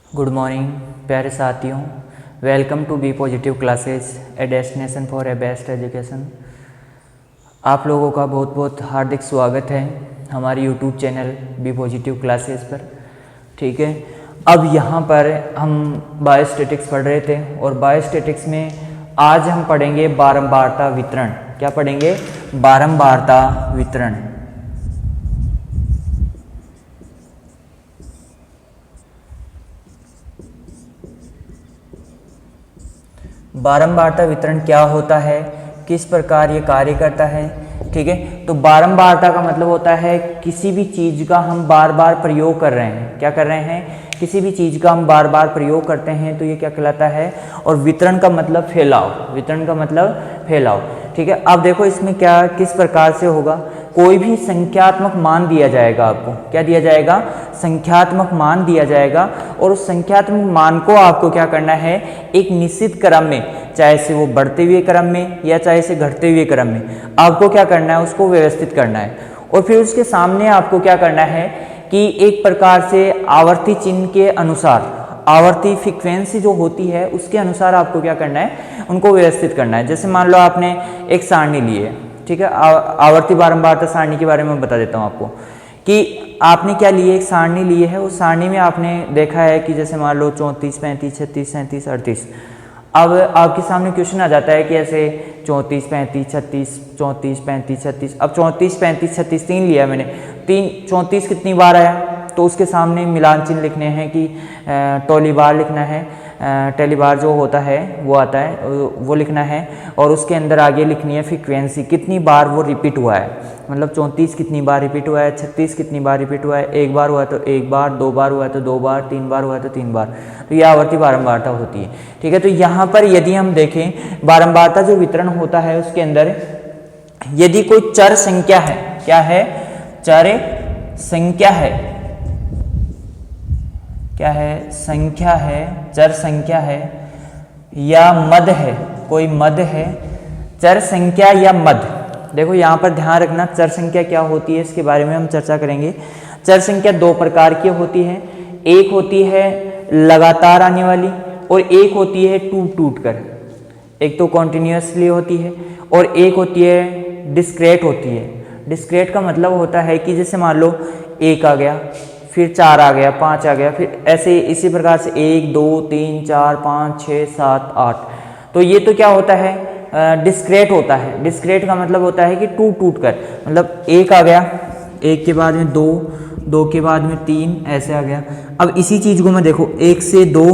Good morning प्यारे साथियों, welcome to be positive classes a destination for a best education. आप लोगों का बहुत बहुत हार्दिक स्वागत है हमारे YouTube channel be positive classes पर। ठीक है, अब यहाँ पर हम बायोस्टैटिक्स पढ़ रहे थे और बायोस्टैटिक्स में आज हम पढ़ेंगे बारंबारता वितरण। क्या पढ़ेंगे? बारंबारता वितरण। बारंबारता वितरण क्या होता है, किस प्रकार ये कार्य करता है। ठीक है, तो बारंबारता का मतलब होता है किसी भी चीज़ का हम बार बार प्रयोग कर रहे हैं। क्या कर रहे हैं? किसी भी चीज़ का हम बार बार प्रयोग करते हैं तो ये क्या कहलाता है। और वितरण का मतलब फैलाव, वितरण का मतलब फैलाव। ठीक है, अब देखो इसमें क्या किस प्रकार से होगा। कोई भी संख्यात्मक मान दिया जाएगा आपको। क्या दिया जाएगा? संख्यात्मक मान दिया जाएगा और उस संख्यात्मक मान को आपको क्या करना है, एक निश्चित क्रम में, चाहे से वो बढ़ते हुए क्रम में या चाहे से घटते हुए क्रम में, आपको क्या करना है, उसको व्यवस्थित करना है। और फिर उसके सामने आपको क्या करना है कि एक प्रकार से आवर्ती चिन्ह के अनुसार, आवर्ती फ्रीक्वेंसी जो होती है उसके अनुसार आपको क्या करना है, उनको व्यवस्थित करना है। जैसे मान लो आपने एक सारणी ली है। ठीक है, आवर्ती बारंबारता सारणी के बारे में बता देता हूँ आपको कि आपने क्या लिए, एक सारणी ली है। उस सारणी में आपने देखा है कि जैसे मान लो 34, 35, 36, 37, 38। अब आपके सामने क्वेश्चन आ जाता है कि ऐसे 34, 35, 36, 34, 35, 36। अब 34, 35, 36 तीन लिया मैंने, 34 कितनी बार आया, तो उसके सामने मिलान चिन्ह लिखने हैं कि टोली बार लिखना है। टेली बार जो होता है वो आता है, वो लिखना है। और उसके अंदर आगे लिखनी है फ्रीक्वेंसी, कितनी बार वो रिपीट हुआ है। मतलब 34 कितनी बार रिपीट हुआ है, 36 कितनी बार रिपीट हुआ है, एक बार हुआ तो एक बार, दो बार हुआ तो दो बार, तीन बार हुआ तो तीन बार। तो यह आवर्ती बारंबारता होती है। ठीक है, तो यहाँ पर यदि हम देखें बारंबारता जो वितरण होता है उसके अंदर यदि कोई चर संख्या है, क्या है? चर संख्या है। क्या है? संख्या है, चर संख्या है या मद है, कोई मद है, चर संख्या या मद। देखो यहाँ पर ध्यान रखना, चर संख्या क्या होती है इसके बारे में हम चर्चा करेंगे। चर संख्या दो प्रकार की होती है, एक होती है लगातार आने वाली और एक होती है टूट टूट कर। एक तो कॉन्टिन्यूसली होती है और एक होती है डिस्क्रेट होती है। डिस्क्रेट का मतलब होता है कि जैसे मान लो एक आ गया, फिर 4 आ गया, 5 आ गया, फिर ऐसे इसी प्रकार से 1, 2, 3, 4, 5, 6, 7, 8। तो ये तो क्या होता है? डिस्क्रेट होता है। डिस्क्रेट का मतलब होता है कि टूट टूट कर, मतलब एक आ गया, एक के बाद में 2, 2 के बाद में 3, ऐसे आ गया। अब इसी चीज़ को मैं देखो 1 से 2,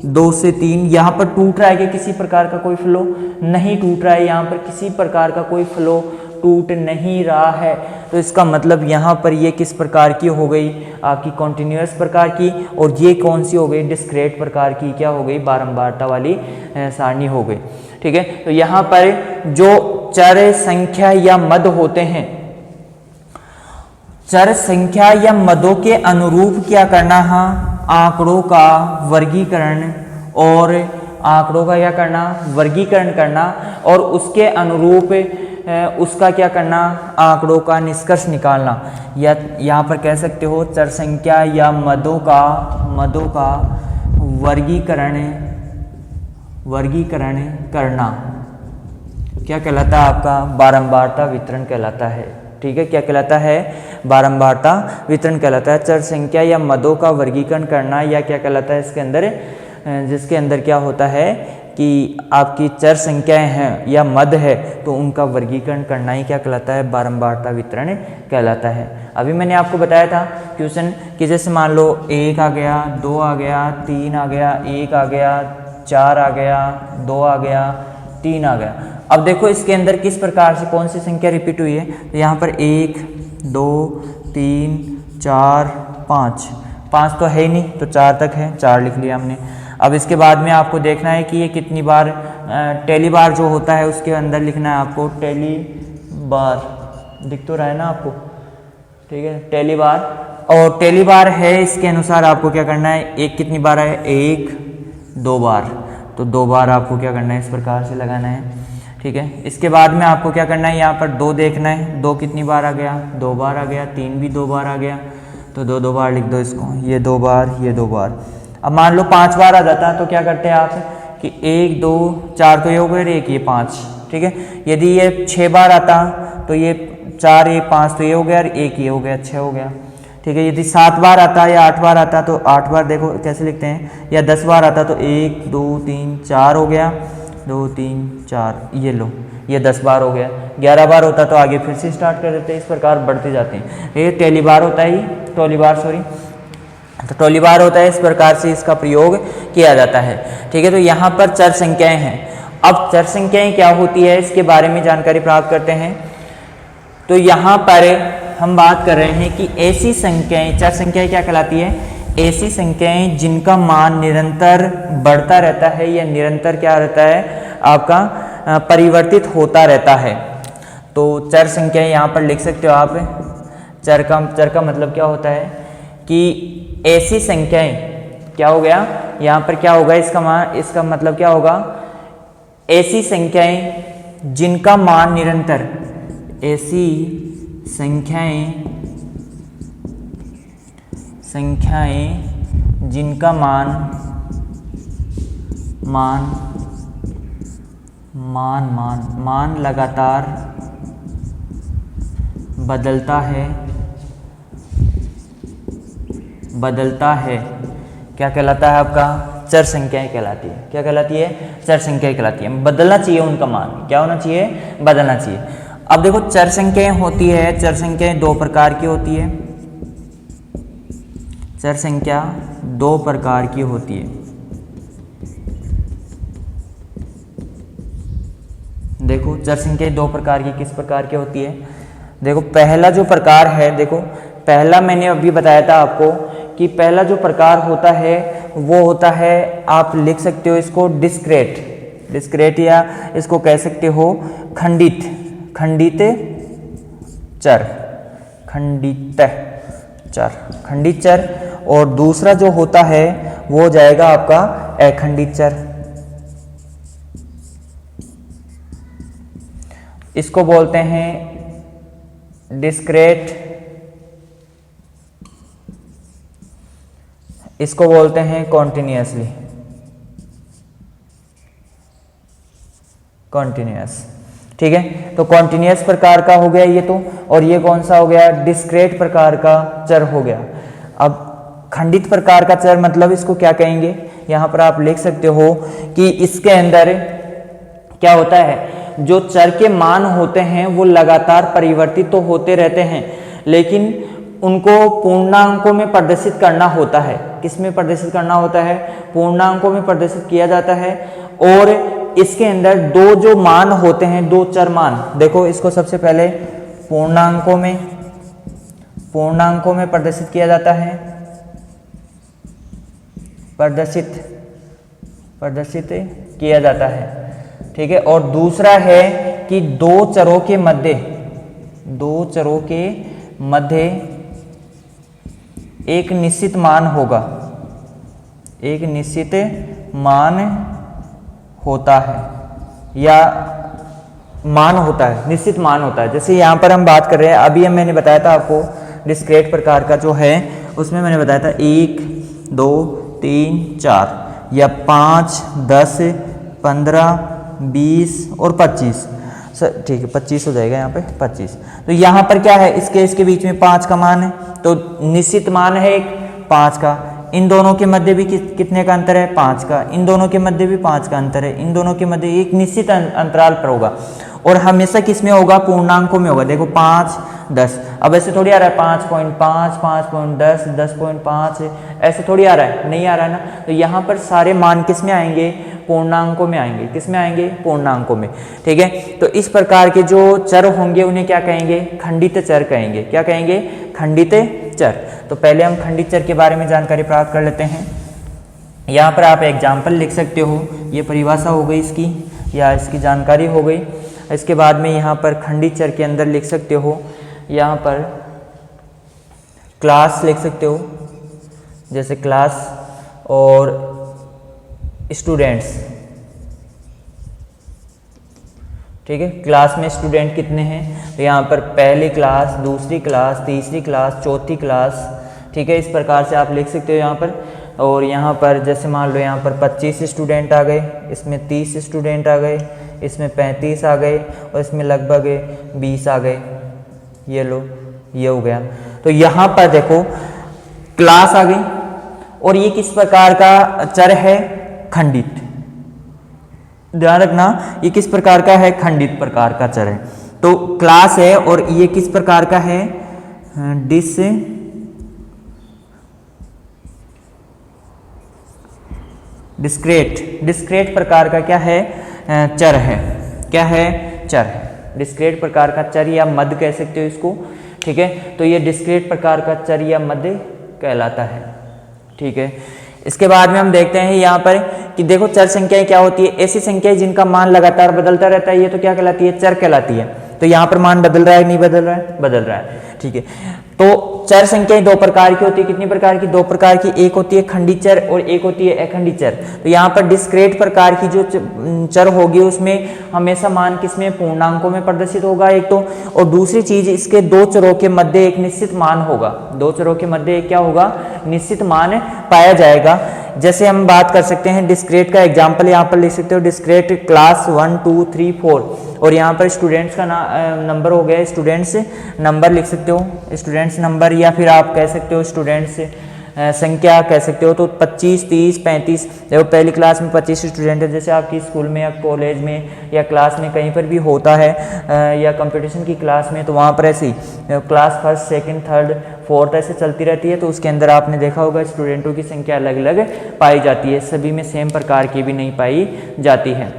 2 से 3, यहाँ पर टूट रहा है कि किसी प्रकार का कोई फ्लो नहीं टूट रहा है, यहाँ पर किसी प्रकार का कोई फ्लो टूट नहीं रहा है। तो इसका मतलब यहाँ पर ये किस प्रकार की हो गई, आपकी कॉन्टिन्यूस प्रकार की, और ये कौन सी हो गई? डिस्क्रेट प्रकार की क्या हो गई? बारंबारता वाली सारणी हो गई। ठीक है, तो यहाँ पर जो चर संख्या या मद होते हैं, चर संख्या या मदों के अनुरूप क्या करना है, आंकड़ों का वर्गीकरण, और आंकड़ों का क्या करना? वर्गीकरण करना, और उसके अनुरूप उसका क्या करना? आंकड़ों का निष्कर्ष निकालना। या यहाँ पर कह सकते हो चर संख्या या मदों का वर्गीकरण करना क्या कहलाता है? आपका बारंबारता वितरण कहलाता है। ठीक है, क्या कहलाता है? बारंबारता वितरण कहलाता है। चर संख्या या मदों का वर्गीकरण करना या क्या कहलाता है इसके अंदर, जिसके अंदर क्या होता है कि आपकी चर संख्याएं हैं या मद है तो उनका वर्गीकरण करना ही क्या कहलाता है? बारंबारता वितरण कहलाता है। अभी मैंने आपको बताया था क्वेश्चन कि जैसे मान लो 1 आ गया, 2 आ गया, 3 आ गया, 1 आ गया, 4 आ गया, 2 आ गया, 3 आ गया। अब देखो इसके अंदर किस प्रकार से कौन सी संख्या रिपीट हुई है। तो यहाँ पर 1, 2, 3, 4, 5, 5 तो है ही नहीं, तो 4 तक है, 4 लिख लिया हमने। अब इसके बाद में आपको देखना है कि ये कितनी बार, टेली बार जो होता है उसके अंदर लिखना है आपको टेली बार, दिख तो रहा है ना आपको। ठीक है, टेली बार, और टेली बार है इसके अनुसार आपको क्या करना है, एक कितनी बार है, 1, 2 बार, तो 2 बार आपको क्या करना है, इस प्रकार से लगाना है। ठीक है, इसके बाद में आपको क्या करना है, यहाँ पर 2 देखना है, 2 कितनी बार आ गया, 2 बार आ गया, 3 भी 2 बार आ गया, तो 2 2 बार लिख दो इसको, ये 2 बार, ये 2 बार। अब मान लो 5 बार आ जाता है तो क्या करते हैं आप कि 1 2 4 तो ये हो गए, एक ये 5, ठीक है। यदि ये 6 बार आता तो ये 4 1 5 तो ये हो गया, और एक ये हो गया, 6 हो गया, ठीक है। यदि 7 बार आता या 8 बार आता तो 8 बार देखो कैसे लिखते हैं, या 10 बार आता तो 1 2 3 4 हो गया, 2 3 4, ये लो ये 10 बार हो गया। 11 बार होता तो आगे फिर से स्टार्ट कर देते हैं, इस प्रकार बढ़ते जाते हैं। ये टेली बार होता है, टोली बार सॉरी, तो टोली बार होता है, इस प्रकार से इसका प्रयोग किया जाता है, ठीक है। तो यहाँ पर चर संख्याएं हैं। अब चर संख्याएं क्या होती है इसके बारे में जानकारी प्राप्त करते हैं। तो यहाँ पर हम बात कर रहे हैं कि ऐसी संख्याएं, चर संख्याएं क्या कहलाती है, ऐसी संख्याएं जिनका मान निरंतर बढ़ता रहता है या निरंतर क्या रहता है आपका परिवर्तित होता रहता है। तो चर संख्याएं यहाँ पर लिख सकते हो आप। चर का मतलब क्या होता है कि ऐसी संख्याएं, क्या हो गया यहाँ पर, क्या होगा इसका मतलब क्या होगा, ऐसी संख्याएं जिनका मान निरंतर, ऐसी संख्याएं जिनका मान लगातार बदलता है, क्या कहलाता है आपका, चर संख्याएं कहलाती है। क्या कहलाती है, चर संख्याएं कहलाती है। बदलना चाहिए उनका मान, क्या होना चाहिए, बदलना चाहिए। अब देखो चर संख्याएं होती है, चर संख्याएं 2 प्रकार की होती है। चर संख्या 2 प्रकार की होती है। देखो चर संख्या 2 प्रकार की किस प्रकार की होती है। देखो पहला जो प्रकार है, देखो पहला मैंने अभी बताया था आपको कि पहला जो प्रकार होता है वो होता है, आप लिख सकते हो इसको डिस्क्रेट या इसको कह सकते हो खंडित चर। और दूसरा जो होता है वो हो जाएगा आपका अखंडित चर। इसको बोलते हैं डिस्क्रेट, इसको बोलते हैं कॉन्टिन्यूअस, ठीक है। तो कॉन्टिन्यूअस प्रकार का हो गया ये तो, और ये कौन सा हो गया, डिस्क्रेट प्रकार का चर हो गया। अब खंडित प्रकार का चर मतलब इसको क्या कहेंगे, यहां पर आप लिख सकते हो कि इसके अंदर क्या होता है, जो चर के मान होते हैं वो लगातार परिवर्तित तो होते रहते हैं, लेकिन उनको पूर्णांकों में प्रदर्शित करना होता है। किस में प्रदर्शित करना होता है, पूर्णांकों में प्रदर्शित किया जाता है। और इसके अंदर 2 जो मान होते हैं, 2 चर मान, देखो इसको सबसे पहले पूर्णांकों में प्रदर्शित किया जाता है, प्रदर्शित किया जाता है, ठीक है। और दूसरा है कि 2 चरों के मध्य एक निश्चित मान होगा, एक निश्चित मान होता है, या मान होता है, निश्चित मान होता है। जैसे यहाँ पर हम बात कर रहे हैं, अभी मैंने बताया था आपको डिस्क्रेट प्रकार का जो है उसमें मैंने बताया था 1 2 3 4 या 5 10 15 20 और 25, ठीक है 25 हो जाएगा यहाँ पे 25। तो यहाँ पर क्या है, इसके बीच में 5 का मान है, तो निश्चित मान है एक 5 का। इन दोनों के मध्य भी कितने का अंतर है, 5 का। इन दोनों के मध्य भी 5 का अंतर है। इन दोनों के मध्य एक निश्चित अंतराल पर होगा, और हमेशा किस में होगा, पूर्णांकों में होगा। देखो 5 10, अब ऐसे थोड़ी आ रहा है 5.5 5.10 10.5, ऐसे थोड़ी आ रहा है, नहीं आ रहा है ना। तो यहाँ पर सारे मान किस में आएंगे, पूर्णांकों में आएंगे। किस में आएंगे, पूर्णांकों में, ठीक है। तो इस प्रकार के जो चर होंगे उन्हें क्या कहेंगे, खंडित चर कहेंगे। क्या कहेंगे, खंडित चर। तो पहले हम खंडित चर के बारे में जानकारी प्राप्त कर लेते हैं। यहाँ पर आप एग्जाम्पल लिख सकते हो, ये परिभाषा हो गई इसकी, या इसकी जानकारी हो गई। इसके बाद में यहाँ पर खंडित चर के अंदर लिख सकते हो, यहाँ पर क्लास लिख सकते हो, जैसे क्लास और स्टूडेंट्स, ठीक है। क्लास में स्टूडेंट कितने हैं, तो यहाँ पर पहली क्लास, दूसरी क्लास, तीसरी क्लास, चौथी क्लास, ठीक है। इस प्रकार से आप लिख सकते हो यहाँ पर। और यहाँ पर जैसे मान लो यहाँ पर 25 स्टूडेंट आ गए, इसमें 30 स्टूडेंट आ गए, इसमें 35 आ गए और इसमें लगभग 20 आ गए। ये लो, ये हो गया। तो यहाँ पर देखो क्लास आ गई और ये किस प्रकार का चर है? खंडित। ध्यान रखना, ये किस प्रकार का है? खंडित प्रकार का चर है। तो क्लास है और ये किस प्रकार का है? डिस्क्रेट प्रकार का क्या है? चर है। क्या है? चर है। डिस्क्रेट प्रकार का चर या मद कह सकते हो इसको, ठीक है। तो ये डिस्क्रेट प्रकार का चर या मद कहलाता है, ठीक है। इसके बाद में हम देखते हैं यहाँ पर कि देखो चर संख्याएं क्या होती है? ऐसी संख्याएं जिनका मान लगातार बदलता रहता है, ये तो क्या कहलाती है? चर कहलाती है। तो यहाँ पर मान बदल रहा है, नहीं बदल रहा है? बदल रहा है, ठीक है। तो चर संख्याएं दो प्रकार की होती है। कितनी प्रकार की? दो प्रकार की। एक होती है खंडित चर और एक होती है अखंडित चर। तो यहाँ पर डिस्क्रेट प्रकार की जो चर होगी उसमें हमेशा मान किसमें? पूर्णांकों में प्रदर्शित होगा एक तो, और दूसरी चीज इसके दो चरों के मध्य एक निश्चित मान होगा। दो चरों के मध्य क्या होगा? निश्चित मान पाया जाएगा। जैसे हम बात कर सकते हैं डिस्क्रेट का एग्जाम्पल यहाँ पर लिख सकते हो, डिस्क्रेट क्लास 1 2 3 4 और यहाँ पर स्टूडेंट्स का नंबर हो गया, स्टूडेंट्स नंबर लिख सकते हो, स्टूडेंट्स नंबर, या फिर आप कह सकते हो स्टूडेंट्स संख्या कह सकते हो। तो 25 30 35, देखो पहली क्लास में 25 स्टूडेंट है, जैसे आपकी स्कूल में या कॉलेज में या क्लास में कहीं पर भी होता है या कंपटीशन की क्लास में, तो वहाँ पर ऐसी class first second third fourth ऐसे चलती रहती है। तो उसके अंदर आपने देखा होगा स्टूडेंटों की संख्या अलग अलग पाई जाती है, सभी में सेम प्रकार की भी नहीं पाई जाती है,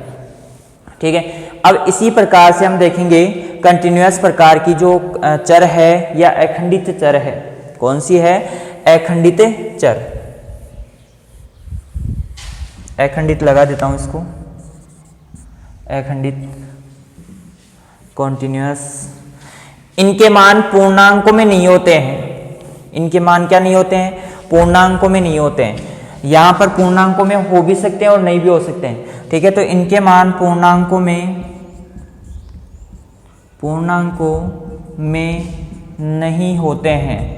ठीक है। अब इसी प्रकार से हम देखेंगे कंटिन्यूअस प्रकार की जो चर है या अखंडित चर है। कौन सी है? अखंडित चर। अखंडित लगा देता हूं इसको, अखंडित कॉन्टिन्यूअस। इनके मान पूर्णांकों में नहीं होते हैं। इनके मान क्या नहीं होते हैं? पूर्णांकों में नहीं होते हैं। यहां पर पूर्णांकों में हो भी सकते हैं और नहीं भी हो सकते हैं, ठीक है। तो इनके मान पूर्णांकों में नहीं होते हैं,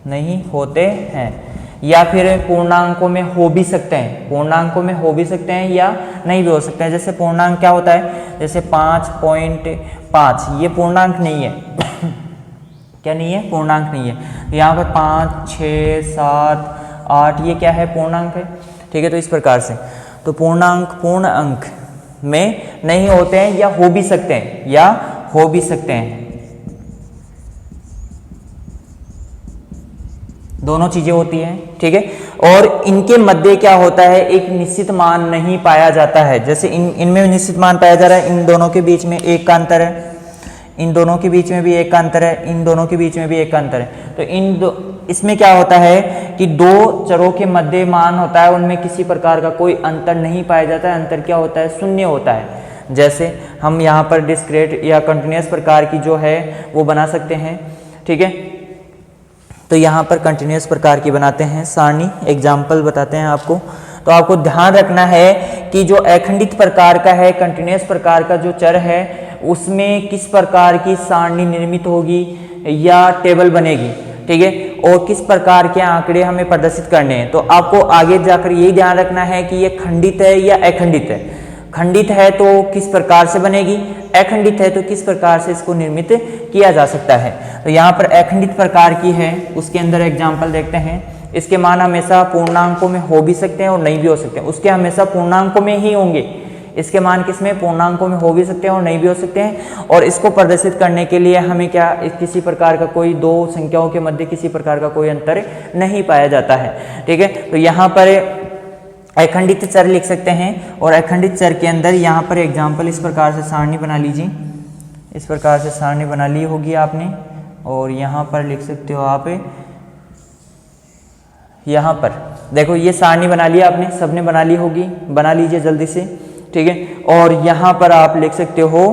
नहीं होते हैं, या फिर पूर्णांकों में हो भी सकते हैं। पूर्णांकों में हो भी सकते हैं या नहीं भी हो सकते हैं। जैसे पूर्णांक क्या होता है? जैसे 5.5, ये पूर्णांक नहीं है। क्या नहीं है? पूर्णांक नहीं है। यहाँ पर 5 6 7 8 ये क्या है? पूर्णांक है, ठीक है। तो इस प्रकार से तो पूर्ण अंक में नहीं होते हैं या हो भी सकते हैं, या हो भी सकते हैं, दोनों चीजें होती हैं, ठीक है। और इनके मध्य क्या होता है? एक निश्चित मान नहीं पाया जाता है। जैसे इनमें निश्चित मान पाया जा रहा है, इन दोनों के बीच में एक का अंतर है, इन दोनों के बीच में भी एक का अंतर है, इन दोनों के बीच में भी एक का अंतर है। तो इसमें क्या होता है कि दो चरों के मध्य मान होता है, उनमें किसी प्रकार का कोई अंतर नहीं पाया जाता है। अंतर क्या होता है? शून्य होता है। जैसे हम यहाँ पर डिस्क्रीट या कंटिन्यूअस प्रकार की जो है वो बना सकते हैं, ठीक है। तो यहाँ पर कंटिन्यूअस प्रकार की बनाते हैं सारणी, एग्जाम्पल बताते हैं आपको। तो आपको ध्यान रखना है कि जो अखंडित प्रकार का है, कंटिन्यूअस प्रकार का जो चर है, उसमें किस प्रकार की सारणी निर्मित होगी या टेबल बनेगी, ठीक है, और किस प्रकार के आंकड़े हमें प्रदर्शित करने हैं। तो आपको आगे जाकर यही ध्यान रखना है कि ये खंडित है या अखंडित है। खंडित है तो किस प्रकार से बनेगी, अखंडित है तो किस प्रकार से इसको निर्मित किया जा सकता है। तो यहाँ पर अखंडित प्रकार की है, उसके अंदर एग्जाम्पल देखते हैं। इसके मान हमेशा पूर्णांकों में हो भी सकते हैं और नहीं भी हो सकते हैं। उसके हमेशा पूर्णांकों में ही होंगे। इसके मान किसमें? पूर्णांकों में हो भी सकते हैं और नहीं भी हो सकते हैं। और इसको प्रदर्शित करने के लिए हमें क्या, किसी प्रकार का कोई दो संख्याओं के मध्य किसी प्रकार का कोई अंतर नहीं पाया जाता है, ठीक है। तो यहाँ पर अखंडित चर लिख सकते हैं, और अखंडित चर के अंदर यहाँ पर एग्जाम्पल इस प्रकार से सारणी बना लीजिए। इस प्रकार से सारणी बना ली होगी आपने, और यहाँ पर लिख सकते हो आप, यहाँ पर देखो ये सारणी बना लिया आपने, सबने बना ली होगी, बना लीजिए जल्दी से, ठीक है। और यहाँ पर आप लिख सकते हो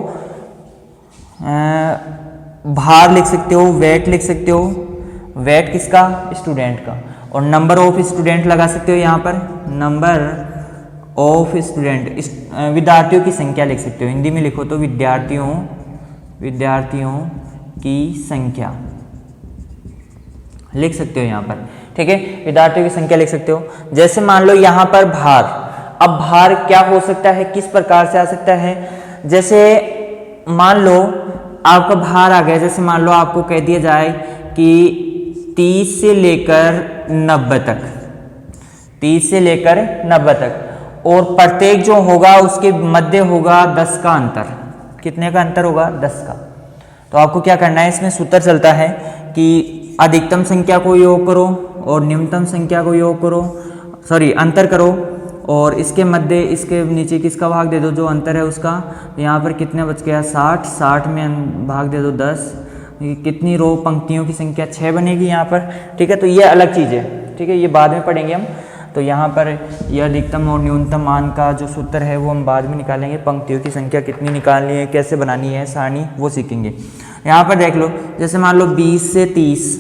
भार लिख सकते हो, वेट लिख सकते हो। वेट किसका? स्टूडेंट का। और नंबर ऑफ स्टूडेंट लगा सकते हो यहाँ पर, नंबर ऑफ स्टूडेंट, विद्यार्थियों की संख्या लिख सकते हो। हिंदी में लिखो तो विद्यार्थियों की संख्या लिख सकते हो यहाँ पर, ठीक है, विद्यार्थियों की संख्या लिख सकते हो। जैसे मान लो यहाँ पर भार, अब भार क्या हो सकता है, किस प्रकार से आ सकता है, जैसे मान लो आपका भार आ गया, जैसे मान लो आपको कह दिया जाए कि 30 से लेकर 90 तक, 30 से लेकर 90 तक, और प्रत्येक जो होगा उसके मध्य होगा 10 का अंतर। कितने का अंतर होगा, 10 का। तो आपको क्या करना है, इसमें सूत्र चलता है कि अधिकतम संख्या को योग करो और न्यूनतम संख्या को योग करो, सॉरी अंतर करो, और इसके मध्य इसके नीचे किसका भाग दे दो, जो अंतर है उसका। यहाँ पर कितने बच गया, 60, 60 में भाग दे दो 10, कितनी रो पंक्तियों की संख्या 6 बनेगी यहाँ पर, ठीक है। तो ये अलग चीज़ है, ठीक है, ये बाद में पढ़ेंगे हम। तो यहाँ पर यह अधिकतम और न्यूनतम मान का जो सूत्र है वो हम बाद में निकालेंगे। पंक्तियों की संख्या कितनी निकालनी है, कैसे बनानी है सारणी, वो सीखेंगे। यहाँ पर देख लो, जैसे मान लो 20 से 30,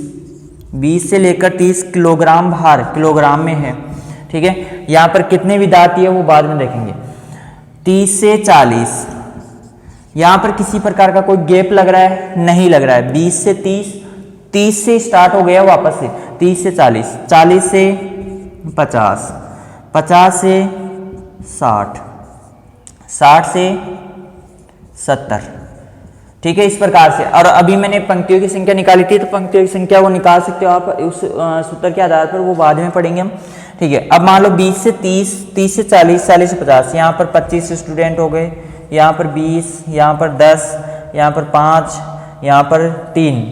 20 से लेकर 30 किलोग्राम भार, किलोग्राम में है, ठीक है। यहाँ पर कितने विद्यार्थी है वो बाद में देखेंगे। 30 से 40, यहाँ पर किसी प्रकार का कोई गैप लग रहा है, नहीं लग रहा है। 20 से 30, 30 से स्टार्ट हो गया वापस से, 30 से 40, 40 से 50, 50 से 60, 60 से 70, ठीक है, इस प्रकार से। और अभी मैंने पंक्तियों की संख्या निकाली थी, तो पंक्तियों की संख्या वो निकाल सकते हो आप उस सूत्र के आधार पर, वो बाद में पढ़ेंगे हम, ठीक है। अब मान लो 20 से 30, 30 से 40, 40 से 50, यहाँ पर 25 स्टूडेंट हो गए, यहाँ पर 20, यहाँ पर 10, यहाँ पर 5, यहाँ पर 3,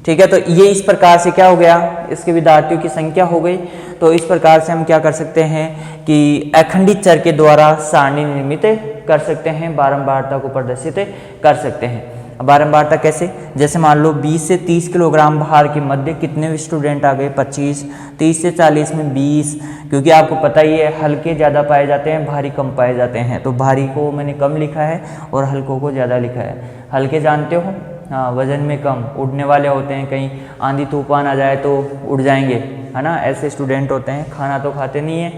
ठीक है। तो ये इस प्रकार से क्या हो गया, इसके विद्यार्थियों की संख्या हो गई। तो इस प्रकार से हम क्या कर सकते हैं कि अखंडित चर के द्वारा सारणी निर्मित कर सकते हैं, बारंबारता को प्रदर्शित कर सकते हैं। बारंबारता कैसे, जैसे मान लो 20 से 30 किलोग्राम भार के मध्य कितने स्टूडेंट आ गए, 25, 30 से 40 में 20, क्योंकि आपको पता ही है हल्के ज़्यादा पाए जाते हैं, भारी कम पाए जाते हैं। तो भारी को मैंने कम लिखा है और हल्कों को ज़्यादा लिखा है। हल्के जानते हो, हाँ, वजन में कम, उड़ने वाले होते हैं, कहीं आंधी तूफान आ जाए तो उड़ जाएंगे, है ना, ऐसे स्टूडेंट होते हैं। खाना तो खाते नहीं है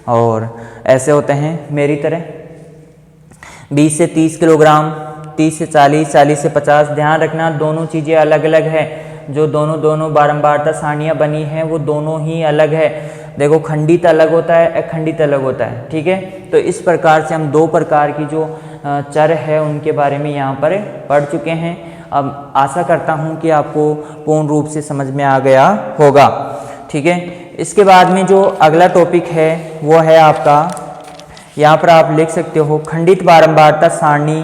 और ऐसे होते हैं मेरी तरह। 20 से 30 किलोग्राम, 30 से 40, 40 से 50। ध्यान रखना दोनों चीज़ें अलग अलग है, जो दोनों बारंबारता सारणियाँ बनी हैं वो दोनों ही अलग है। देखो खंडित अलग होता है, अखंडित अलग होता है, ठीक है। तो इस प्रकार से हम दो प्रकार की जो चर है उनके बारे में यहाँ पर पढ़ चुके हैं। अब आशा करता हूँ कि आपको पूर्ण रूप से समझ में आ गया होगा, ठीक है। इसके बाद में जो अगला टॉपिक है वो है आपका, यहाँ पर आप लिख सकते हो खंडित बारंबारता सारणी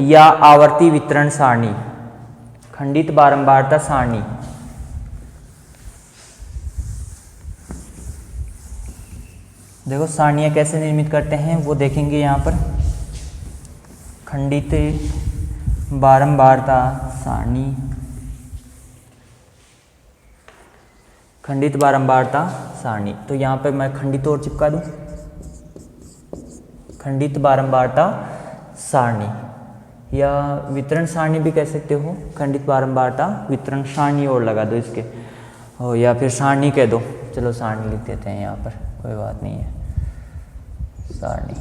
या आवर्ती वितरण सारणी। खंडित बारंबारता सारणी, देखो सारणियाँ कैसे निर्मित करते हैं वो देखेंगे यहाँ पर। खंडित बारंबारता सारणी, खंडित बारंबारता सारणी। तो यहाँ पर मैं खंडित और चिपका दूँ, खंडित बारंबारता सारणी या वितरण सारणी भी कह सकते हो। खंडित बारंबारता वितरण सारणी और लगा दो इसके, और या फिर सारणी कह दो, चलो सारणी लिख देते हैं यहाँ पर, कोई बात नहीं है। सारणी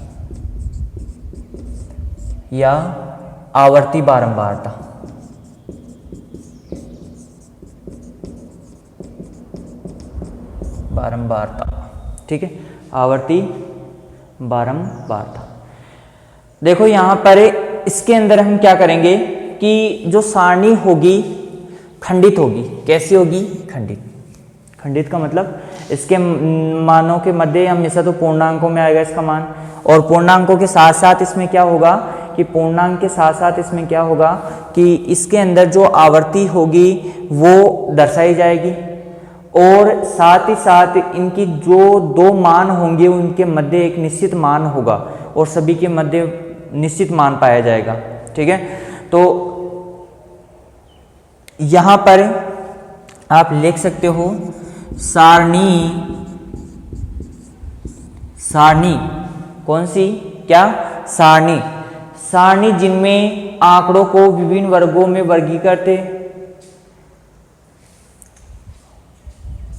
या आवर्ती बारंबारता, बारंबारता, ठीक है, आवर्ती बारंबारता। देखो यहाँ पर इसके अंदर हम क्या करेंगे कि जो सारणी होगी खंडित होगी। कैसी होगी, खंडित। खंडित का मतलब इसके मानों के मध्य हमेशा तो पूर्णांकों में आएगा इसका मान, और पूर्णांकों के साथ साथ इसमें क्या होगा कि पूर्णांक के साथ साथ इसमें क्या होगा कि इसके अंदर जो आवर्ती होगी वो दर्शाई जाएगी, और साथ ही साथ इनकी जो दो मान होंगे उनके मध्य एक निश्चित मान होगा, और सभी के मध्य निश्चित मान पाया जाएगा, ठीक है। तो यहां पर आप लिख सकते हो सारणी, सारणी कौन सी, क्या, सारणी, सारणी जिनमें आंकड़ों को विभिन्न वर्गों में वर्गीकृत,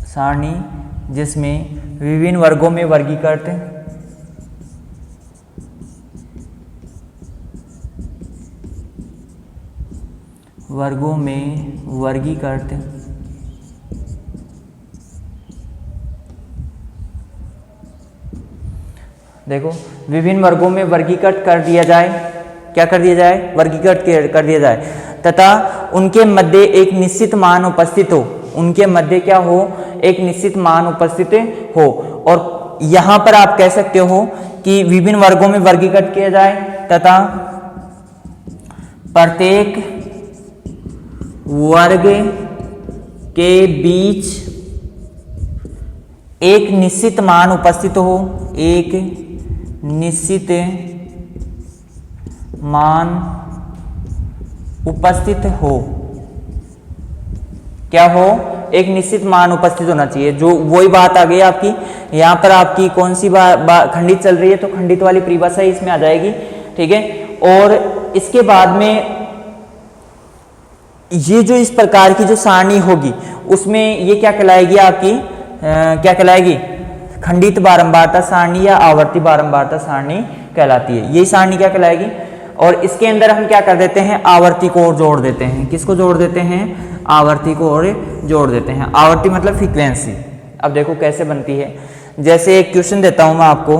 सारणी जिसमें विभिन्न वर्गों में वर्गीकृत, वर्गों में वर्गीकृत देखो विभिन्न वर्गों में वर्गीकृत कर दिया जाए, क्या कर दिया जाए, वर्गीकृत कर दिया जाए, तथा उनके मध्य एक निश्चित मान उपस्थित हो, उनके मध्य क्या हो, एक निश्चित मान उपस्थित हो। और यहां पर आप कह सकते हो कि विभिन्न वर्गों में वर्गीकृत किया जाए तथा प्रत्येक वर्ग के बीच एक निश्चित मान उपस्थित हो, एक निश्चित मान उपस्थित हो, क्या हो, एक निश्चित मान उपस्थित होना चाहिए। जो वही बात आ गई आपकी, यहां पर आपकी कौन सी खंडित चल रही है, तो खंडित वाली परिभाषा इसमें आ जाएगी, ठीक है। और इसके बाद में ये जो इस प्रकार की जो सारणी होगी उसमें ये क्या कहलाएगी आपकी, क्या कहलाएगी, खंडित बारंबारता सारणी या आवर्ती बारंबारता सारणी कहलाती है। ये सारणी क्या कहलाएगी। और इसके अंदर हम क्या कर देते हैं, आवर्ती को और जोड़ देते हैं। किसको जोड़ देते हैं, आवर्ती को और जोड़ देते हैं। आवर्ती मतलब फ्रीक्वेंसी। अब देखो कैसे बनती है, जैसे एक क्वेश्चन देता हूं मैं आपको,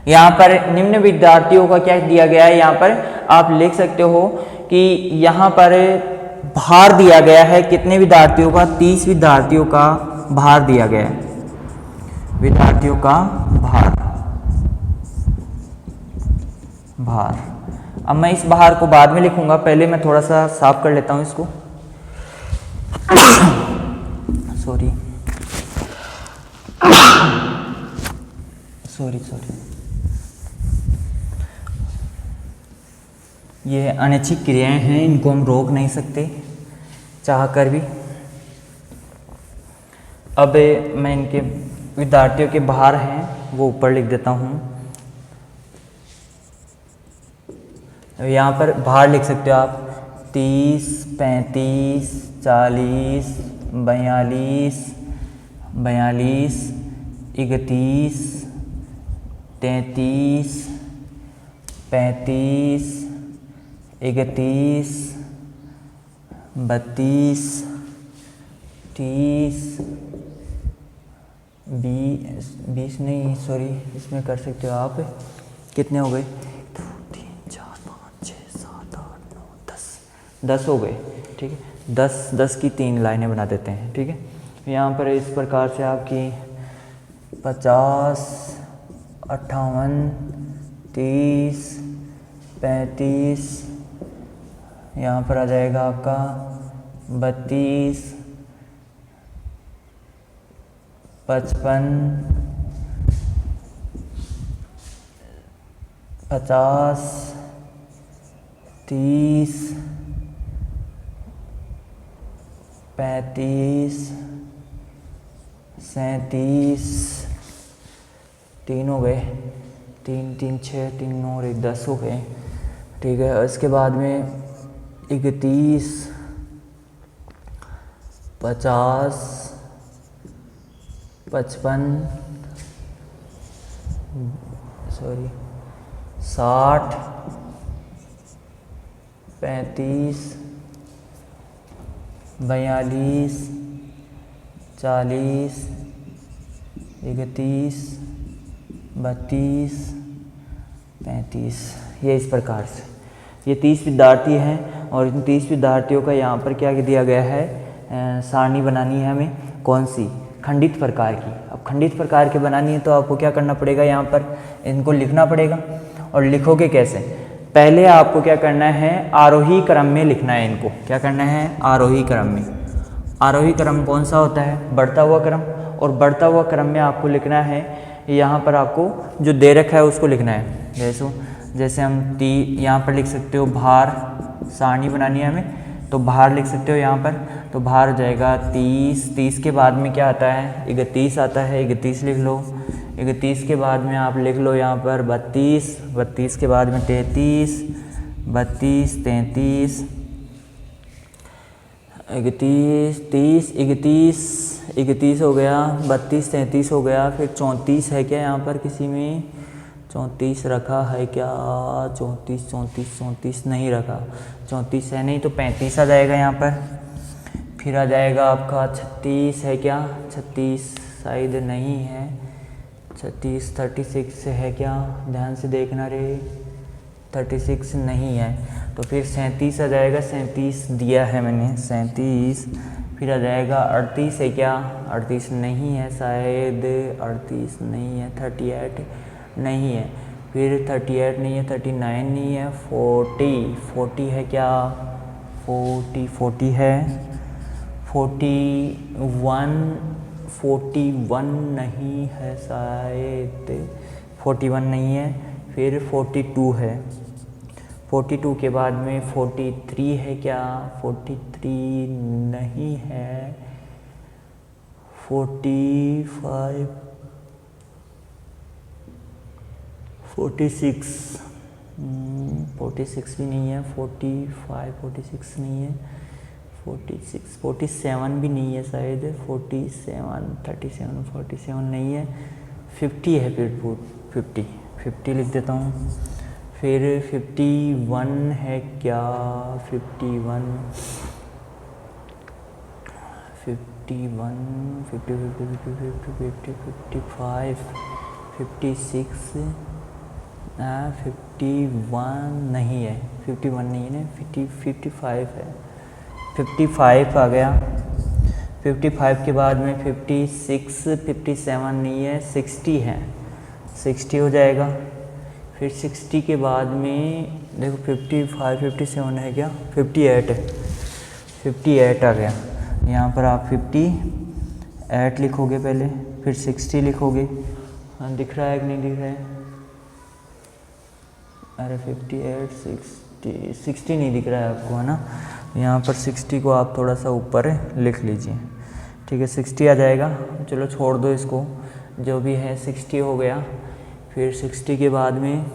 यहाँ पर निम्न विद्यार्थियों का क्या दिया गया है, यहाँ पर आप लिख सकते हो कि यहाँ पर भार दिया गया है कितने विद्यार्थियों का, 30 विद्यार्थियों का भार दिया गया है, विद्यार्थियों का भार। अब मैं इस भार को बाद में लिखूंगा, पहले मैं थोड़ा सा साफ कर लेता हूं इसको। सॉरी सॉरी सॉरी, ये अनैच्छिक क्रियाएं हैं, इनको हम रोक नहीं सकते चाह कर भी। अब मैं इनके विद्यार्थियों के भार हैं वो ऊपर लिख देता हूँ। यहाँ पर भार लिख सकते हो आप 30, 35, 40, 42, 42, 31, 33, 35, 31, 32, 30, 20 नहीं, सॉरी, इसमें कर सकते हो आप, कितने हो गए, 2, 3, 4, 5, 6, 7, 8, 9, 10 हो गए, ठीक है। 10 की 3 लाइनें बना देते हैं, ठीक है। यहाँ पर इस प्रकार से आपकी 50, 58, 30, 35, यहाँ पर आ जाएगा आपका 32, 55, 50, 30, 35, 37, 3 हो गए, 3, 3, 6, 3, 9 और 1, 10 हो गए, ठीक है। इसके बाद में 31, 50, 55, सॉरी 60, 35, 42, 40, 31, 32, 35। ये इस प्रकार से ये 30 विद्यार्थी हैं और इन 30 विद्यार्थियों का यहाँ पर क्या दिया गया है, सारणी बनानी है हमें, कौन सी, खंडित प्रकार की। अब खंडित प्रकार के बनानी है तो आपको क्या करना पड़ेगा, यहाँ पर इनको लिखना पड़ेगा। और लिखोगे कैसे, पहले आपको क्या करना है, आरोही क्रम में लिखना है इनको। क्या करना है, आरोही क्रम में। आरोही क्रम कौन सा होता है, बढ़ता हुआ क्रम। और बढ़ता हुआ क्रम में आपको लिखना है, यहाँ पर आपको जो दे रखा है उसको लिखना है। जैसे हम यहाँ पर लिख सकते हो भार, सारणी बनानी है हमें तो भार लिख सकते हो यहाँ पर, तो भार हो जाएगा 30। 30 के बाद में क्या आता है, 31 आता है, 31 लिख लो। 31 के बाद में आप लिख लो यहाँ पर 32, 32 के बाद में 33, 32, 33, 31, 30, 31 हो गया, 32, 33 हो गया, फिर 34 है क्या यहाँ पर, किसी में 34 रखा है क्या, 34 नहीं रखा, 34 है नहीं तो 35 आ जाएगा यहाँ पर। फिर आ जाएगा आपका 36 है क्या, 36 शायद नहीं है, 36 36 है क्या, ध्यान से देखना रे, 36 नहीं है, तो फिर 37 आ जाएगा, 37 दिया है मैंने 37, फिर आ जाएगा 38 है क्या, 38 नहीं है शायद, 38 नहीं है, 38 नहीं है, फिर 38 नहीं है, 39 नहीं है, 40 है क्या, 40 है, 41 नहीं है शायद, 41 नहीं है, फिर 42 है, 42 के बाद में 43 है क्या, 43 नहीं है, 45 46 46 भी नहीं है, 45 46 नहीं है, 46 47 भी नहीं है शायद, 47 37 47 नहीं है, 50 है, फिर 50 लिख देता हूँ, फिर 51 है क्या, 51 55 56 51 नहीं है, 51 नहीं है ना, 55 है, 55 आ गया, 55 के बाद में 56 57 नहीं है, 60 है, 60 हो जाएगा, फिर 60 के बाद में देखो 55 57 है क्या, 58 है, 58 आ गया, यहाँ पर आप 58 लिखोगे पहले, फिर 60 लिखोगे, हाँ दिख रहा है कि नहीं दिख रहा है, अरे 58 60 नहीं दिख रहा है आपको, है ना, यहाँ पर 60 को आप थोड़ा सा ऊपर लिख लीजिए, ठीक है, 60 आ जाएगा, चलो छोड़ दो इसको, जो भी है 60 हो गया, फिर 60 के बाद में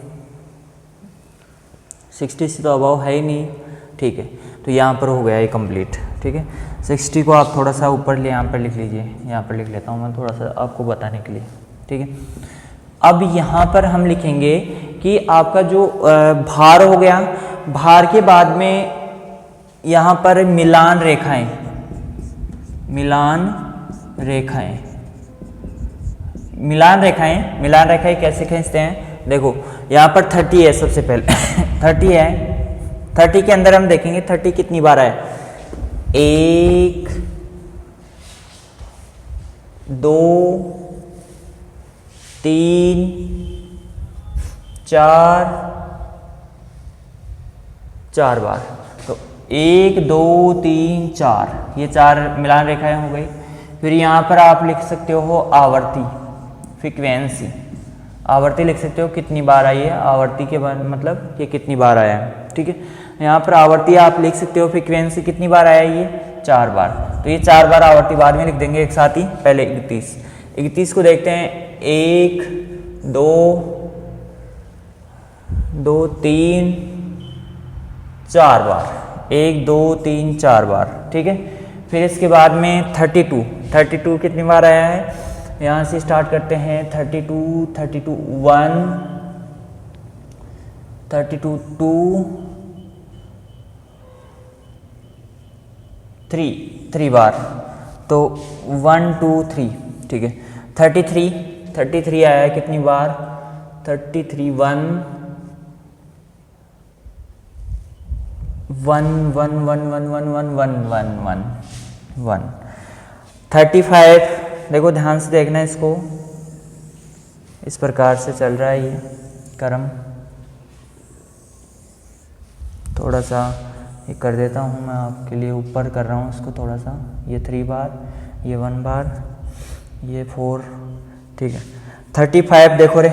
60 से तो अभाव है ही नहीं, ठीक है, तो यहाँ पर हो गया ये कंप्लीट, ठीक है, 60 को आप थोड़ा सा ऊपर ले यहाँ पर लिख लीजिए, यहाँ पर लिख लेता हूँ मैं थोड़ा सा आपको बताने के लिए, ठीक है। अब यहाँ पर हम लिखेंगे कि आपका जो भार हो गया, भार के बाद में यहाँ पर मिलान रेखाएं, मिलान रेखाएं कैसे खींचते हैं, देखो यहाँ पर 30 है सबसे पहले 30 है, 30 के अंदर हम देखेंगे 30 कितनी बार है, 1 2 3 4 बार, तो 1 2 3 4, ये 4 मिलान रेखाएं हो गई। फिर यहाँ पर आप लिख सकते हो आवर्ती, फ्रीक्वेंसी, आवर्ती लिख सकते हो कितनी बार आई है, आवर्ती के बाद मतलब ये कितनी बार आया है, ठीक है। यहाँ पर आवर्ती आप लिख सकते हो, फ्रीक्वेंसी कितनी बार आया ये 4 बार, तो ये 4 बार आवर्ती बाद में लिख देंगे एक साथ ही, पहले 31 को देखते हैं, 1 2 3 4 बार, 1 2 3 4 बार, ठीक है। फिर इसके बाद में 32 कितनी बार आया है, यहाँ से स्टार्ट करते हैं, 32 1 32 2 3 बार, तो 1 2 3, ठीक है। 33 आया है कितनी बार, 33 1 1 1 1 1 1 1 1 35, देखो ध्यान से देखना इसको, इस प्रकार से चल रहा है ये क्रम, थोड़ा सा ये कर देता हूँ मैं आपके लिए, ऊपर कर रहा हूँ इसको थोड़ा सा, ये 3 बार, ये 1 बार, ये 4, ठीक है। 35 देखो रे,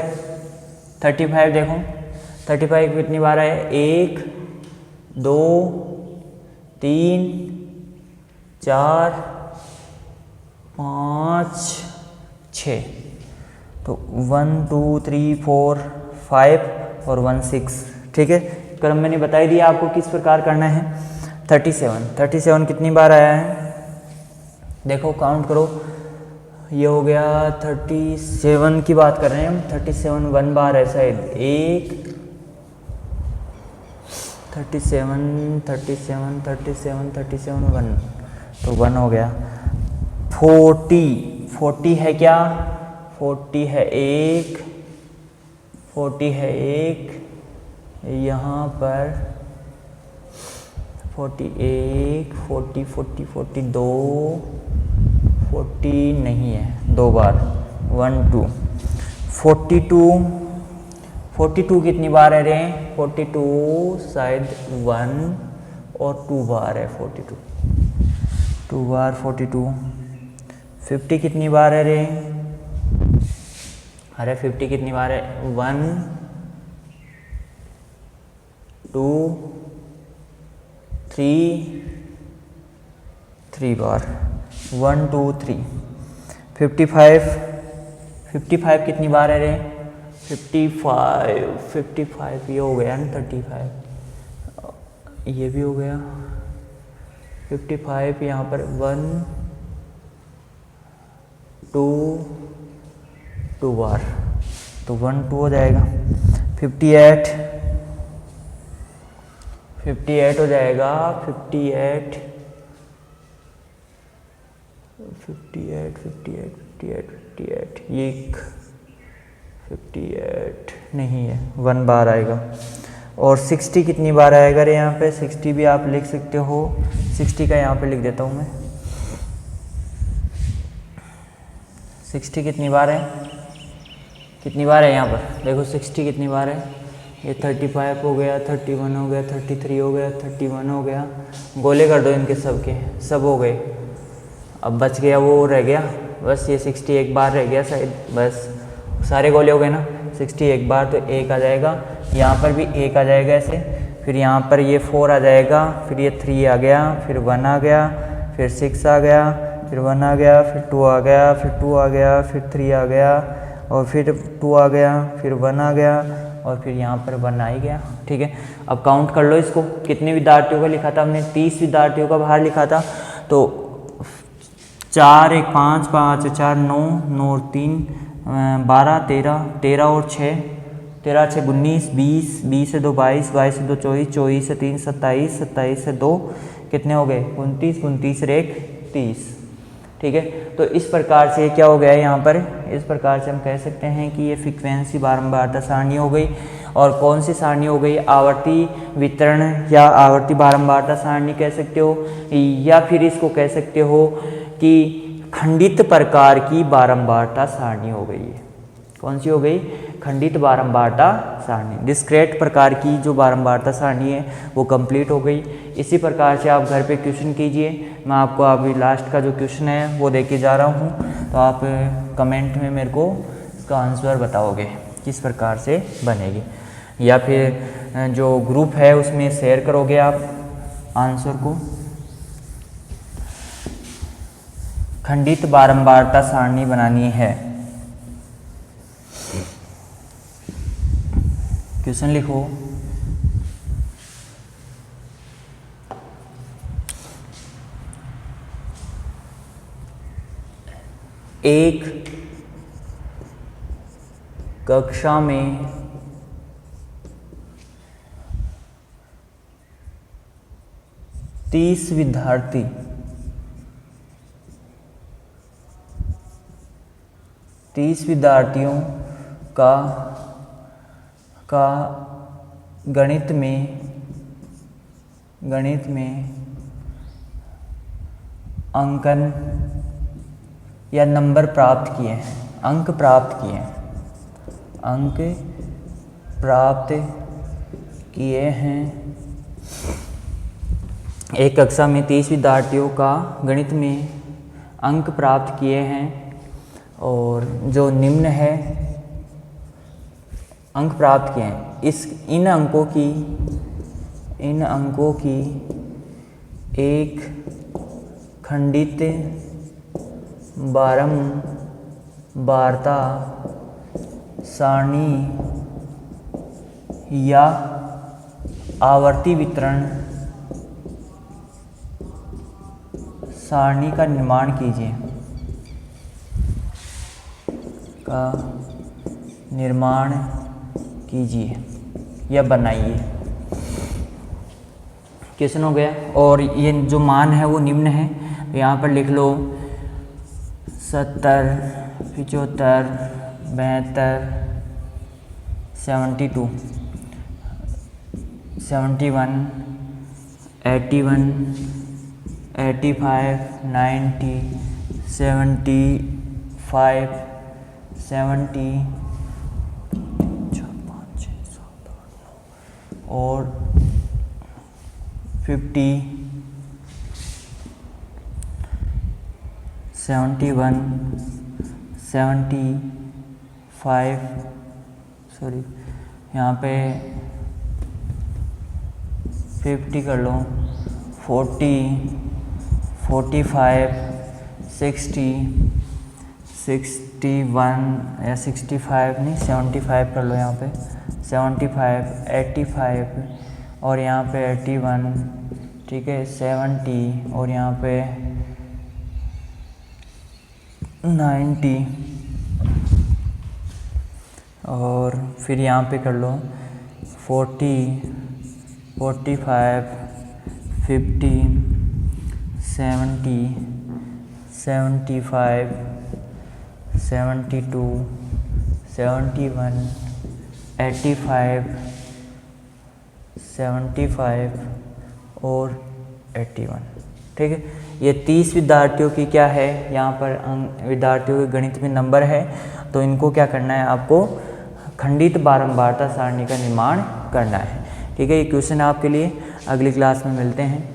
35 देखो, 35 कितनी बार है, 1 2 3 4 5 6, तो 1 2 3 4 5 और 1 6, ठीक है। क्रम मैंने बताई दिया आपको किस प्रकार करना है। 37 कितनी बार आया है, देखो काउंट करो, ये हो गया 37 की बात कर रहे हैं हम, 37 1 बार है शायद, 1 37 1, तो 1 हो गया। 40 है क्या, 40 है एक, 40 है एक, यहाँ पर 41, 40, 40, 42, 40 नहीं है, 2 बार 1 2, 42, 42 कितनी बार है रे? 42 शायद 1 और 2 बार है 42, 2 बार 42। 50 कितनी बार है रे? अरे 50 कितनी बार है? 1 2 3 बार, 1 2 3। 55, 55 कितनी बार है रे? 55 ये हो गया ना, 35 ये भी हो गया। 55 यहाँ पर 1 2 बार, तो 1 2 हो जाएगा। 58 हो जाएगा, 58 ये 58 नहीं है, 1 बार आएगा। और 60 कितनी बार आएगा रे? यहाँ पे 60 भी आप लिख सकते हो, 60 का यहाँ पे लिख देता हूँ मैं। 60 कितनी बार है? कितनी बार है यहाँ पर देखो, 60 कितनी बार है? ये 35 हो गया, 31 हो गया, 33 हो गया, 31 हो गया। गोले कर दो इनके सबके, सब हो गए। अब बच गया वो रह गया बस, ये 60 एक बार रह गया शायद, बस सारे गोले हो गए ना। 60 एक बार तो 1 आ जाएगा, यहाँ पर भी 1 आ जाएगा ऐसे, फिर यहाँ पर ये 4 आ जाएगा, फिर ये 3 आ गया, फिर 1 आ गया, फिर 6 आ गया, फिर 1 आ गया, फिर 2 आ गया, फिर 2 आ गया, फिर 3 आ गया, और फिर 2 आ गया, फिर 1 आ गया, और फिर यहाँ पर 1 आ ही गया। ठीक है, अब काउंट कर लो इसको, कितने विद्यार्थियों का लिखा था हमने? 30 विद्यार्थियों का बाहर लिखा था। तो 4 1 5 5 4 9 9 और 3 12 13 13 और 6 13 6 19 20 20 से 2 22 22 से 2 24 24 से 3 27 27 से 2 कितने हो गए? 29 29 और 1 30। ठीक है, तो इस प्रकार से क्या हो गया यहाँ पर? इस प्रकार से हम कह सकते हैं कि ये फ्रीक्वेंसी बारंबारता सारणी हो गई। और कौन सी सारणी हो गई? आवर्ती वितरण या आवर्ती बारंबारता सारणी कह सकते हो, या फिर इसको कह सकते हो कि खंडित प्रकार की बारंबारता सारणी हो गई है। कौन सी हो गई? खंडित बारंबारता सारणी। डिस्क्रीट प्रकार की जो बारंबारता सारणी है वो कंप्लीट हो गई। इसी प्रकार से आप घर पे क्वेश्चन कीजिए। मैं आपको अभी लास्ट का जो क्वेश्चन है वो देके जा रहा हूँ, तो आप कमेंट में मेरे को इसका आंसर बताओगे किस प्रकार से बनेगी, या फिर जो ग्रुप है उसमें शेयर करोगे आप आंसर को। खंडित बारंबारता सारणी बनानी है। क्वेश्चन लिखो। एक कक्षा में 30 विद्यार्थी 30 विद्यार्थियों का गणित में अंकन या नंबर प्राप्त किए हैं, अंक प्राप्त किए हैं। एक कक्षा में 30 विद्यार्थियों का गणित में अंक प्राप्त किए हैं, और जो निम्न है अंक प्राप्त किए हैं, इन अंकों की एक खंडित बारंबारता सारणी या आवर्ती वितरण सारणी का निर्माण कीजिए या बनाइए। क्वेश्चन हो गया। और ये जो मान है वो निम्न है, तो यहाँ पर लिख लो 70, 75, 72, 72, 71, 81, 85, 90, 75, 70 और 50, 71, 75, सॉरी यहाँ पे 50 कर लो, 40, 45, 60, 61 या 65 नहीं 75 कर लो यहाँ पे, 75, 85 और यहाँ पे 81, ठीक है, 70 और यहाँ पे 90 और फिर यहाँ पे कर लो 40, 45, 50, 70, 75, 72, 71, 85, 75 और 81, ठीक है। ये 30 विद्यार्थियों की क्या है, यहाँ पर विद्यार्थियों के गणित में नंबर है, तो इनको क्या करना है, आपको खंडित बारंबारता सारणी का निर्माण करना है, ठीक है। ये क्वेश्चन आपके लिए अगली क्लास में मिलते हैं।